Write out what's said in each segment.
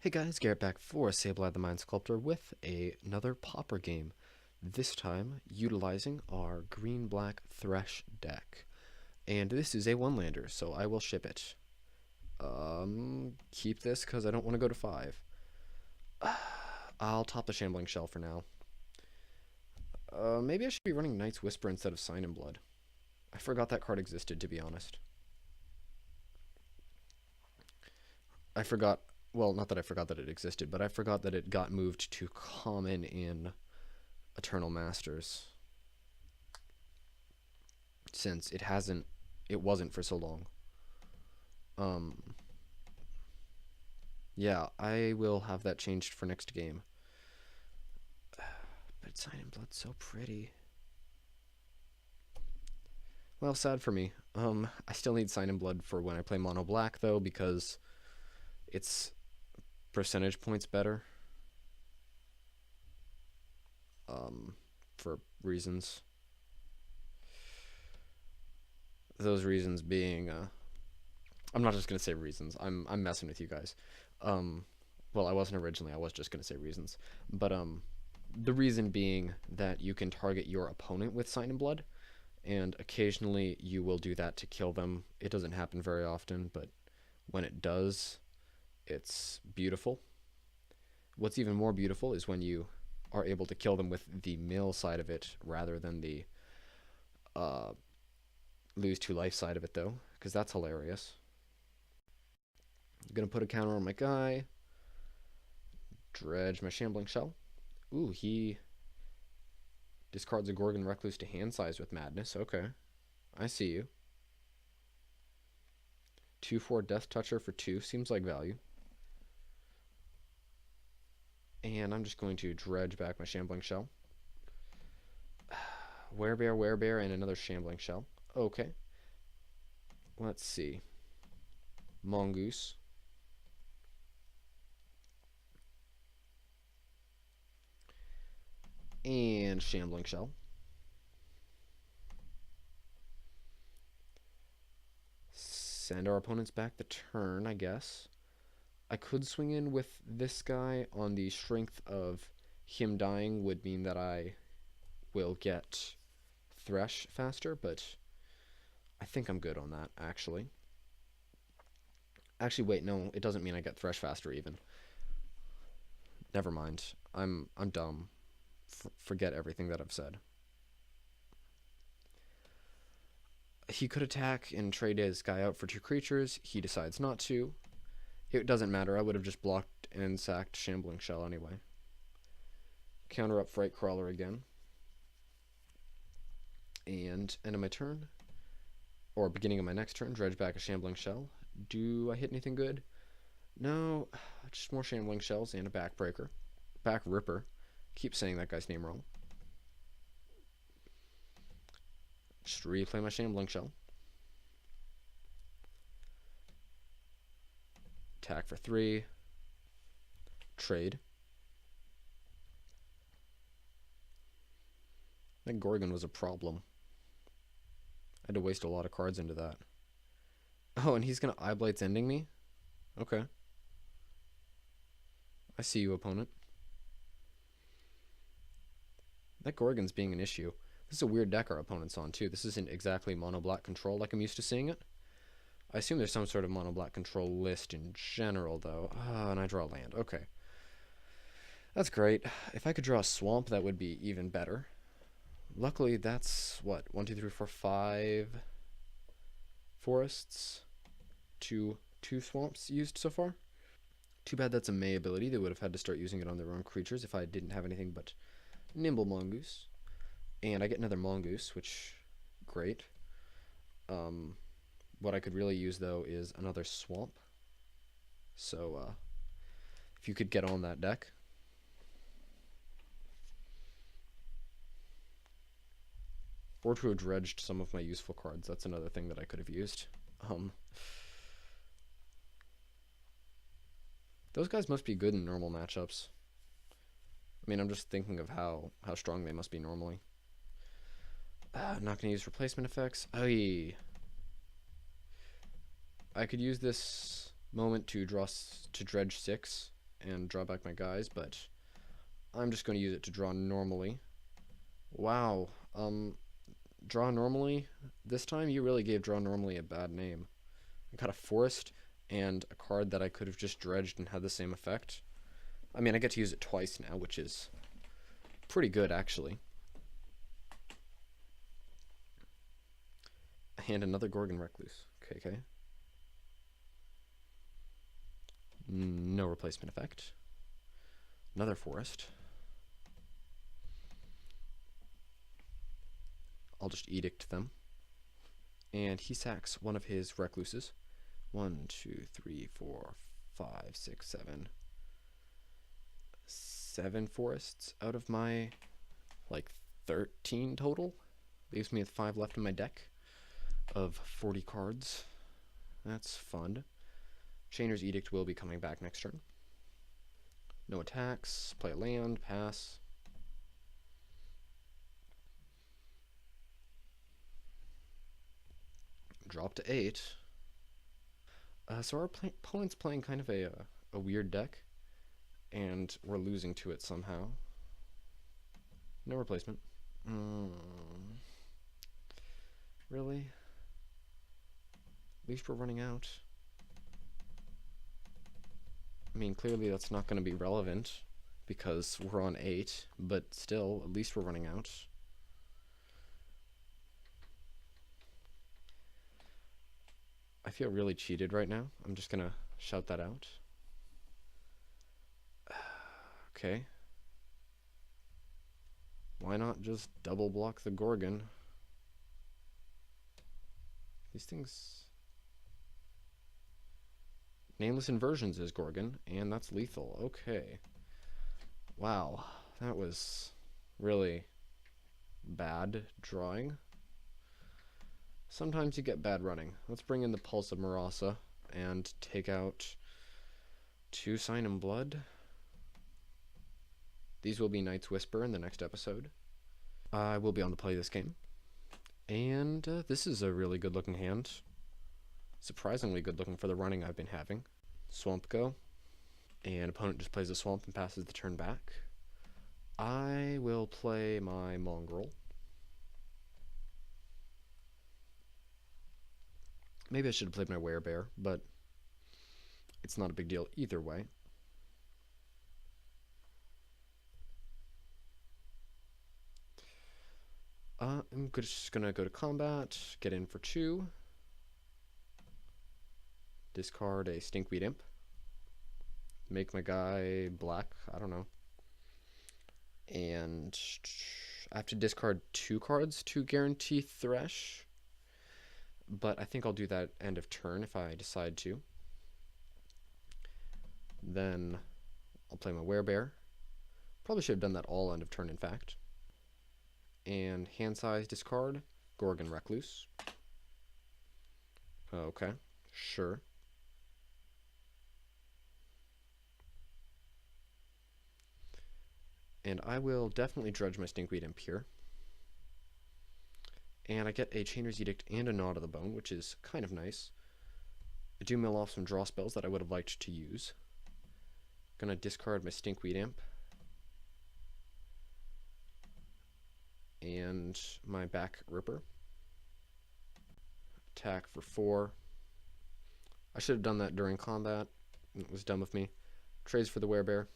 Hey guys, Garrett back for Sableye the Mind Sculptor with another Pauper game. This time utilizing our green-black Thresh deck. And this is a one-lander, so I will ship it. Keep this because I don't want to go to 5. I'll top the Shambling Shell for now. Maybe I should be running Knight's Whisper instead of Sign in Blood. I forgot that card existed, to be honest. I forgot, well, not that I forgot that it existed, but I forgot that it got moved to common in Eternal Masters. Since it wasn't for so long. Yeah, I will have that changed for next game. But Sign in Blood's so pretty. Well, sad for me. I still need Sign in Blood for when I play Mono Black, though, because it's percentage points better. For reasons. Those reasons being, I'm not just gonna say reasons. I'm messing with you guys. Well, I wasn't originally. I was just gonna say reasons, but the reason being that you can target your opponent with Sign in Blood, and occasionally you will do that to kill them. It doesn't happen very often, but when it does, it's beautiful. What's even more beautiful is when you are able to kill them with the mill side of it rather than the lose 2 life side of it, though, because that's hilarious. I'm gonna put a counter on my guy. Dredge my Shambling Shell. Ooh, he discards a Gorgon Recluse to hand size with Madness. Okay, I see you. 2/4 Death Toucher for 2 seems like value. And I'm just going to dredge back my Shambling Shell. Werebear, and another Shambling Shell. Okay. Let's see. Mongoose. And Shambling Shell. Send our opponents back the turn, I guess. I could swing in with this guy on the strength of him dying would mean that I will get Thresh faster, but I think I'm good on that, actually. Actually, wait, no, it doesn't mean I get Thresh faster even. Never mind. I'm dumb. Forget everything that I've said. He could attack and trade his guy out for 2 creatures. He decides not to. It doesn't matter. I would have just blocked and sacked Shambling Shell anyway. Counter up Fright Crawler again. And end of my turn, or beginning of my next turn, dredge back a Shambling Shell. Do I hit anything good? No, just more Shambling Shells and a Backbreaker. Back Ripper. Keep saying that guy's name wrong. Just replay my Shambling Shell. Attack for 3. Trade. That Gorgon was a problem. I had to waste a lot of cards into that. Oh, and he's going to Eye Blight's ending me? Okay. I see you, opponent. That Gorgon's being an issue. This is a weird deck our opponent's on, too. This isn't exactly mono-black control like I'm used to seeing it. I assume there's some sort of mono-black control list in general, though. And I draw land. Okay. That's great. If I could draw a swamp, that would be even better. Luckily, that's, what, 1, 2, 3, 4, 5 forests. 2 swamps used so far. Too bad that's a May ability. They would have had to start using it on their own creatures if I didn't have anything but Nimble Mongoose. And I get another Mongoose, which, great. What I could really use, though, is another swamp. So, if you could get on that deck. Or to have dredged some of my useful cards. That's another thing that I could have used. Those guys must be good in normal matchups. I mean, I'm just thinking of how strong they must be normally. Not going to use replacement effects. Oy. I could use this moment to dredge 6 and draw back my guys, but I'm just going to use it to draw normally. Wow, draw normally? This time you really gave draw normally a bad name. I got a forest and a card that I could have just dredged and had the same effect. I mean, I get to use it twice now, which is pretty good, actually. And another Gorgon Recluse. Okay. No replacement effect. Another forest. I'll just edict them. And he sacks one of his recluses. 1, 2, 3, 4, 5, 6, 7. 7 forests out of my, like, 13 total. Leaves me with 5 left in my deck of 40 cards. That's fun. Chainer's Edict will be coming back next turn. No attacks. Play a land. Pass. Drop to 8. So our opponent's playing kind of a weird deck, and we're losing to it somehow. No replacement. Really? At least we're running out. I mean, clearly that's not going to be relevant because we're on 8, but still, at least we're running out. I feel really cheated right now. I'm just going to shout that out. Okay. Why not just double block the Gorgon? These things... Nameless Inversions is Gorgon, and that's lethal. Okay. Wow. That was really bad drawing. Sometimes you get bad running. Let's bring in the Pulse of Marasa and take out 2 Sign in Blood. These will be Night's Whisper in the next episode. I will be on to play this game. And this is a really good looking hand. Surprisingly good looking for the running I've been having. Swamp go. And opponent just plays a swamp and passes the turn back. I will play my Mongrel. Maybe I should have played my Werebear, but it's not a big deal either way. I'm just gonna go to combat, get in for 2. Discard a Stinkweed Imp. Make my guy black, I don't know. And I have to discard 2 cards to guarantee Thresh. But I think I'll do that end of turn if I decide to. Then I'll play my Werebear. Probably should have done that all end of turn, in fact. And hand size discard, Gorgon Recluse. Okay, sure. And I will definitely dredge my Stinkweed Imp here. And I get a Chainer's Edict and a Gnaw to the Bone, which is kind of nice. I do mill off some draw spells that I would have liked to use. Gonna discard my Stinkweed Imp. And my back Ripper. Attack for 4. I should have done that during combat. It was dumb of me. Trades for the Werebear.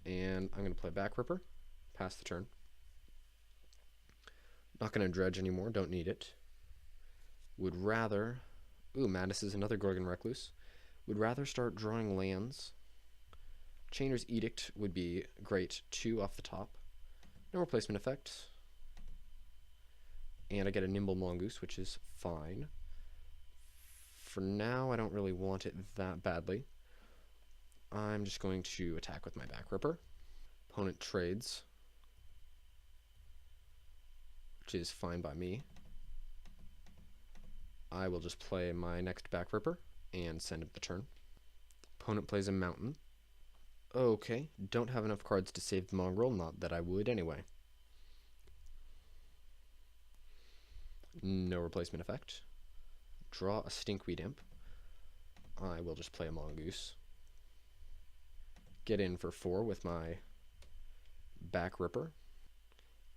And I'm going to play back Ripper. Pass the turn. Not going to dredge anymore. Don't need it. Would rather... Ooh, Madness is another Gorgon Recluse. Would rather start drawing lands. Chainer's Edict would be great. 2 off the top. No replacement effect. And I get a Nimble Mongoose, which is fine. For now, I don't really want it that badly. I'm just going to attack with my back Ripper. Opponent trades, which is fine by me. I will just play my next back Ripper and send him the turn. Opponent plays a Mountain. Okay, don't have enough cards to save the Mongrel, not that I would anyway. No replacement effect. draw a Stinkweed Imp. I will just play a Mongoose. Get in for 4 with my back Ripper.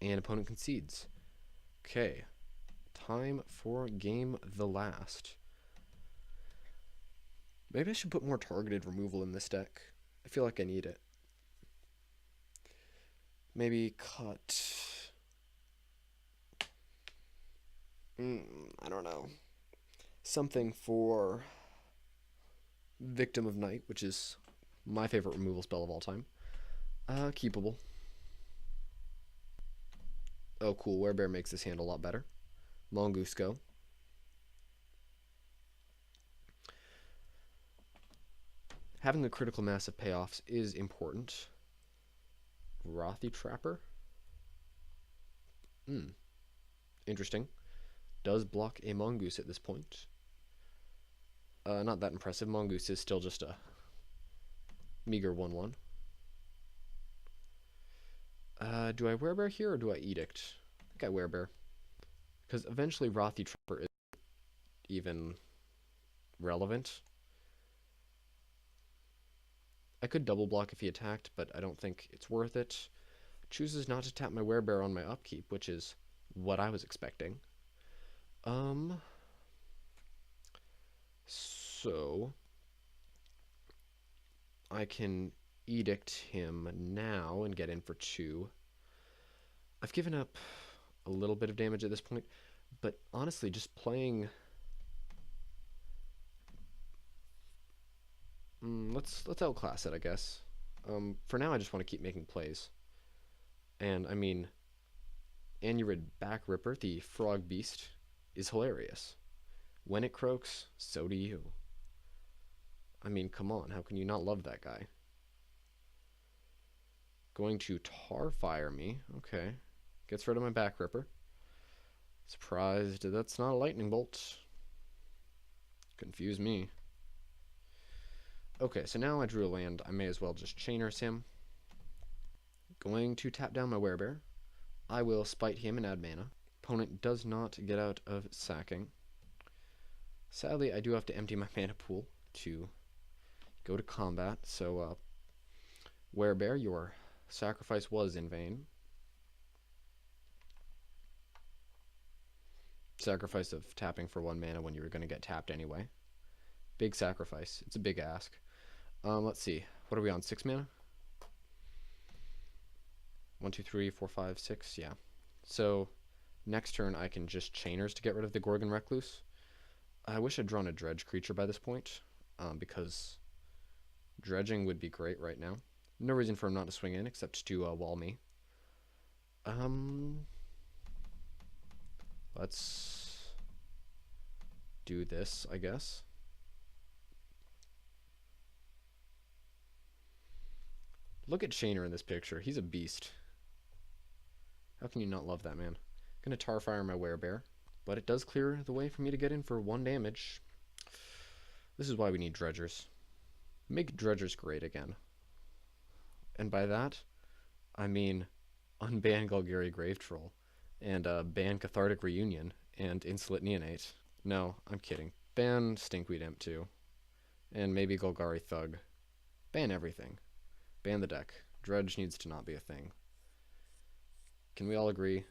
And opponent concedes. Okay. Time for game the last. Maybe I should put more targeted removal in this deck. I feel like I need it. Maybe cut... I don't know. Something for Victim of Night, which is my favorite removal spell of all time. Keepable. Oh, cool. Werebear makes this hand a lot better. Mongoose go. Having a critical mass of payoffs is important. Rothy Trapper. Interesting. Does block a Mongoose at this point. Not that impressive. Mongoose is still just a meager 1/1. Do I Werebear here or do I Edict? I think I Werebear. Because eventually Rothy Trapper isn't even relevant. I could double block if he attacked, but I don't think it's worth it. Chooses not to tap my Werebear on my upkeep, which is what I was expecting. So I can Edict him now and get in for 2. I've given up a little bit of damage at this point, but honestly, just playing... let's outclass it, I guess. For now, I just want to keep making plays. And, I mean, Anurid Back Ripper, the Frog Beast, is hilarious. When it croaks, so do you. I mean, come on, how can you not love that guy? Going to Tarfire me. Okay. Gets rid of my Back Ripper. Surprised that's not a Lightning Bolt. Confuse me. Okay, so now I drew a land. I may as well just Chainers him. Going to tap down my Werebear. I will Spite him and add mana. Opponent does not get out of sacking. Sadly, I do have to empty my mana pool to go to combat. So, Werebear, your sacrifice was in vain. Sacrifice of tapping for 1 mana when you were going to get tapped anyway. Big sacrifice. It's a big ask. Let's see. What are we on? 6 mana? 1, 2, 3, 4, 5, 6. Yeah. So next turn I can just Chainers to get rid of the Gorgon Recluse. I wish I'd drawn a Dredge creature by this point, because dredging would be great right now. No reason for him not to swing in except to wall me. Let's do this, I guess. Look at Chainer in this picture. He's a beast. How can you not love that man? Gonna Tarfire my Werebear, but it does clear the way for me to get in for 1 damage. This is why we need Dredgers. Make Dredgers great again. And by that, I mean unban Golgari Grave Troll, and ban Cathartic Reunion, and Insolent Neonate. No, I'm kidding. Ban Stinkweed Imp too. And maybe Golgari Thug. Ban everything. Ban the deck. Dredge needs to not be a thing. Can we all agree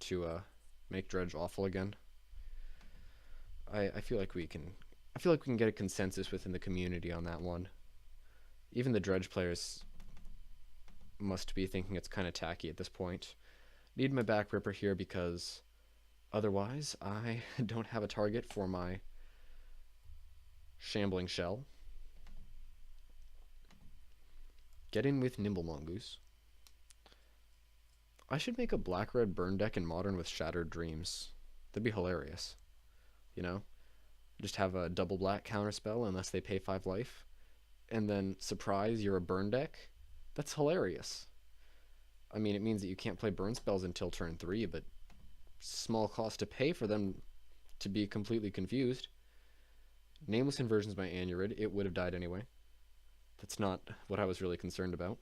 to make Dredge awful again? I feel like we can. I feel like we can get a consensus within the community on that one. Even the Dredge players must be thinking it's kind of tacky at this point. Need my Back Ripper here because otherwise I don't have a target for my Shambling Shell. Get in with Nimble Mongoose. I should make a black-red burn deck in Modern with Shattered Dreams. That'd be hilarious. You know? Just have a double black counterspell unless they pay 5 life. And then, surprise, you're a burn deck? That's hilarious. I mean, it means that you can't play burn spells until turn 3, but small cost to pay for them to be completely confused. Nameless Inversion's my Anurid. It would have died anyway. That's not what I was really concerned about.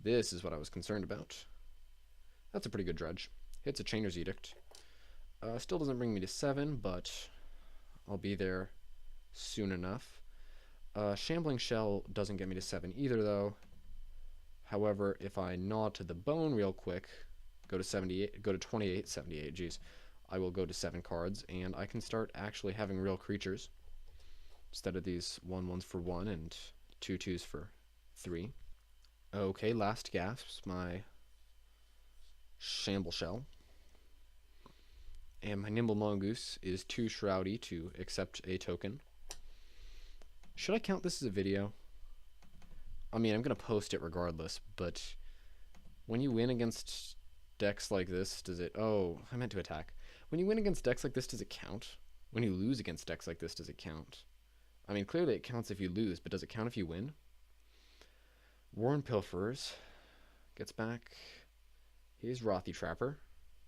This is what I was concerned about. That's a pretty good Dredge. Hits a Chainer's Edict. Still doesn't bring me to 7, but I'll be there soon enough. Shambling Shell doesn't get me to 7 either, though. However, if I nod to the bone real quick, go to 78, go to 28, 78, geez, I will go to 7 cards, and I can start actually having real creatures instead of these 1/1s for 1 and 2/2s for 3. Okay, last gasps, my Shamble Shell. And my Nimble Mongoose is too shroudy to accept a token. Should I count this as a video? I mean, I'm going to post it regardless, but when you win against decks like this, does it... Oh, I meant to attack. When you win against decks like this, does it count? When you lose against decks like this, does it count? I mean, clearly it counts if you lose, but does it count if you win? Warren Pilferers gets back his Rothy Trapper,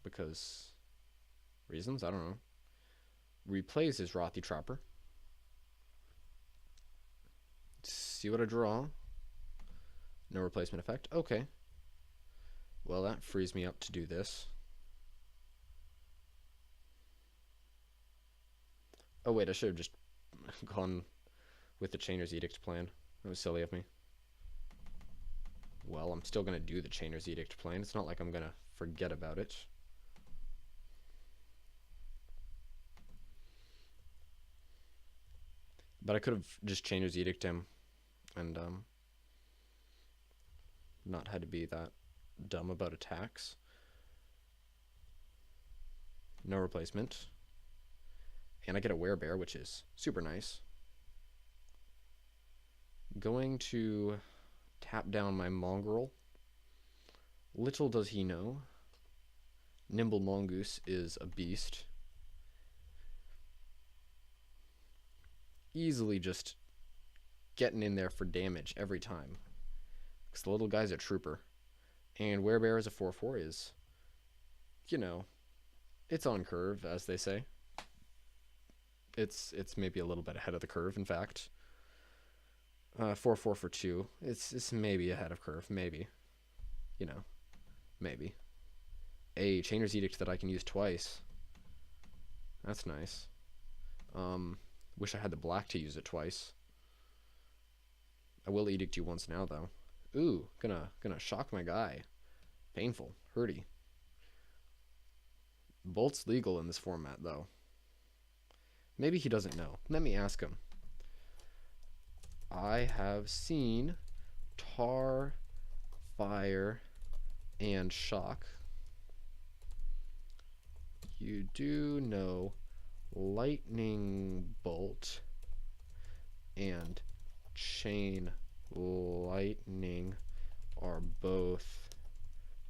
because... reasons? I don't know. Replays his Rothy Trapper. See what I draw. No replacement effect. Okay. Well, that frees me up to do this. Oh, wait, I should have just gone with the Chainer's Edict plan. That was silly of me. Well, I'm still going to do the Chainer's Edict plan. It's not like I'm going to forget about it. But I could have just Chainer's Edict him and not had to be that dumb about attacks. No replacement. And I get a Werebear, which is super nice. Going to tap down my Mongrel. Little does he know, Nimble Mongoose is a beast. Easily just getting in there for damage every time. Because the little guy's a trooper. And Werebear as a 4/4 is, you know, it's on curve, as they say. It's maybe a little bit ahead of the curve, in fact. 4/4 for 2. It's maybe ahead of curve, maybe. You know, maybe. A Chainer's Edict that I can use twice. That's nice. Wish I had the black to use it twice. I will Edict you once now, though. Ooh, gonna shock my guy. Painful, hurty. Bolt's legal in this format, though. Maybe he doesn't know. Let me ask him. I have seen Tar, Fire, and Shock. You do know Lightning Bolt and Chain Lightning are both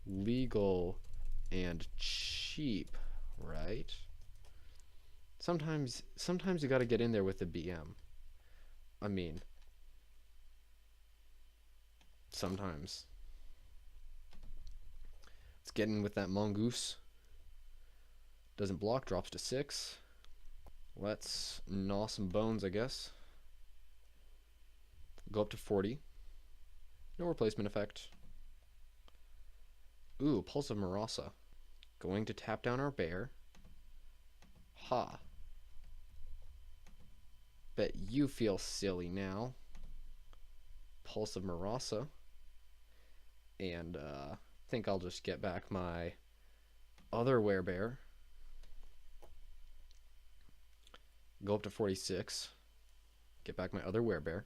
legal and cheap, right? Sometimes you gotta get in there with the BM. I mean, sometimes. Let's get in with that Mongoose. Doesn't block, drops to 6. Let's gnaw some bones, I guess. Go up to 40. No replacement effect. Ooh, Pulse of Marasa. Going to tap down our bear. Ha. Bet you feel silly now. Pulse of Marasa. And think I'll just get back my other Werebear. Go up to 46. Get back my other Werebear.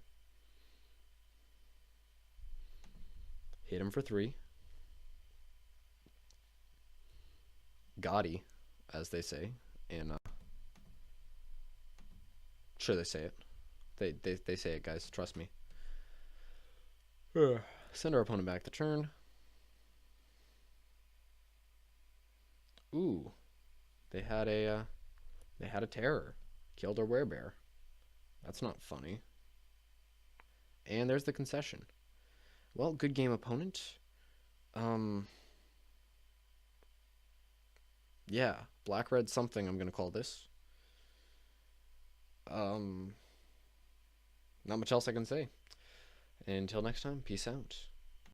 Hit him for 3. Golgari, as they say, and sure they say it. They say it, guys. Trust me. Send our opponent back the turn. Ooh, they had a terror. Killed our Werebear. That's not funny. And there's the concession. Well, good game, opponent. Yeah, black red something I'm gonna call this. Not much else I can say. Until next time, peace out.